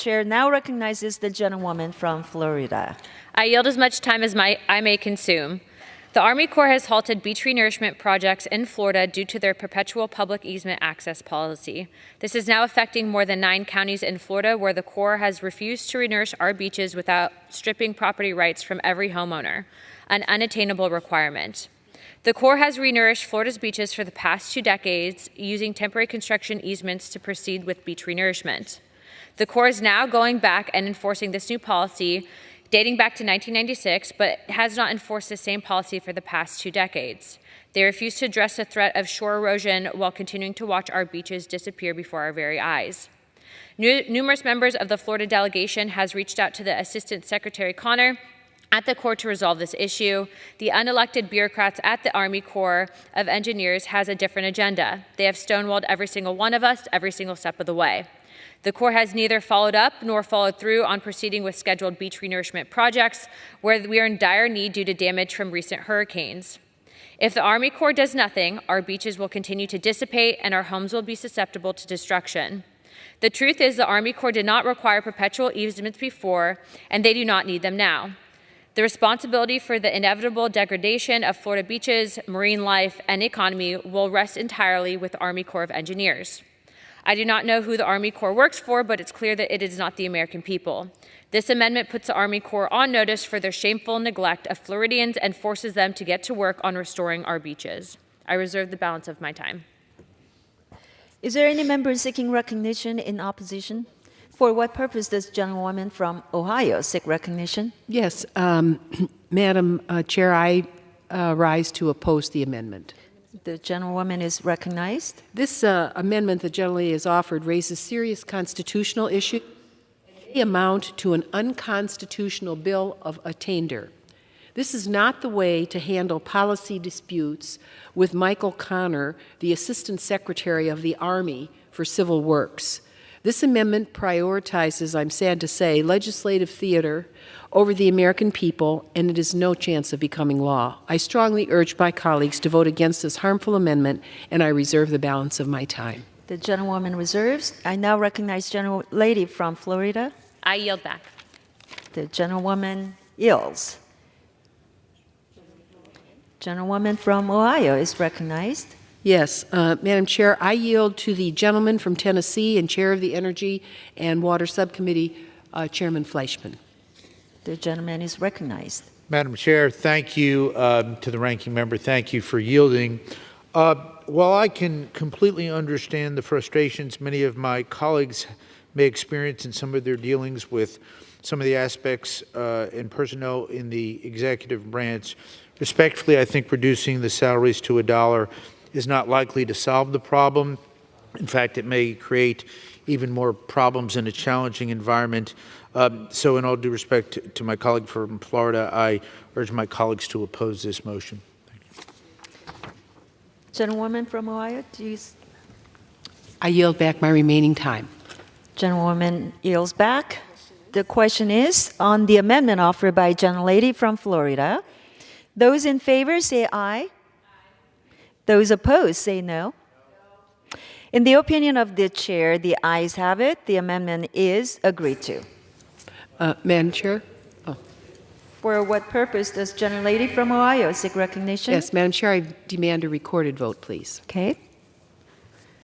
chair now recognizes the gentlewoman from Florida. I yield as much time as I may consume. The Army Corps has halted beach renourishment projects in Florida due to their perpetual public easement access policy. This is now affecting more than 9 counties in Florida where the Corps has refused to renourish our beaches without stripping property rights from every homeowner, an unattainable requirement. The Corps has renourished Florida's beaches for the past 2 decades using temporary construction easements to proceed with beach renourishment. The Corps is now going back and enforcing this new policy dating back to 1996, but has not enforced the same policy for the past 2 decades. They refuse to address the threat of shore erosion while continuing to watch our beaches disappear before our very eyes. Numerous members of the Florida delegation has reached out to the Assistant Secretary Connor at the Corps to resolve this issue. The unelected bureaucrats at the Army Corps of Engineers has a different agenda. They have stonewalled every single one of us every single step of the way. The Corps has neither followed up nor followed through on proceeding with scheduled beach renourishment projects where we are in dire need due to damage from recent hurricanes. If the Army Corps does nothing, our beaches will continue to dissipate and our homes will be susceptible to destruction. The truth is the Army Corps did not require perpetual easements before, and they do not need them now. The responsibility for the inevitable degradation of Florida beaches, marine life, and economy will rest entirely with the Army Corps of Engineers. I do not know who the Army Corps works for, but it's clear that it is not the American people. This amendment puts the Army Corps on notice for their shameful neglect of Floridians and forces them to get to work on restoring our beaches. I reserve the balance of my time. Is there any member seeking recognition in opposition? For what purpose does the gentlewoman from Ohio seek recognition? Yes, Madam Chair, I rise to oppose the amendment. The gentlewoman is recognized. This amendment that generally is offered raises serious constitutional issues and may amount to an unconstitutional bill of attainder. This is not the way to handle policy disputes with Michael Connor, the Assistant Secretary of the Army for Civil Works. This amendment prioritizes, I'm sad to say, legislative theater over the American people, and it has no chance of becoming law. I strongly urge my colleagues to vote against this harmful amendment, and I reserve the balance of my time. The gentlewoman reserves. I now recognize Gentlelady from Florida. I yield back. The gentlewoman yields. Gentlewoman from Ohio is recognized. Yes, Madam Chair, I yield to the gentleman from Tennessee and Chair of the Energy and Water Subcommittee, Chairman Fleischman. The gentleman is recognized. Madam Chair, thank you to the ranking member. Thank you for yielding. While I can completely understand the frustrations many of my colleagues may experience in some of their dealings with some of the aspects and personnel in the executive branch, respectfully, I think reducing the salaries to $1 is not likely to solve the problem. In fact, it may create even more problems in a challenging environment. So in all due respect to my colleague from Florida, I urge my colleagues to oppose this motion. Thank you. Gentlewoman from Ohio, please. I yield back my remaining time. Gentlewoman yields back. The question is on the amendment offered by Gentlelady from Florida. Those in favor say aye. Those opposed say no. In the opinion of the chair, the ayes have it. The amendment is agreed to. Madam Chair? For what purpose does Gentlelady from Ohio seek recognition? Yes, Madam Chair, I demand a recorded vote, please. Okay.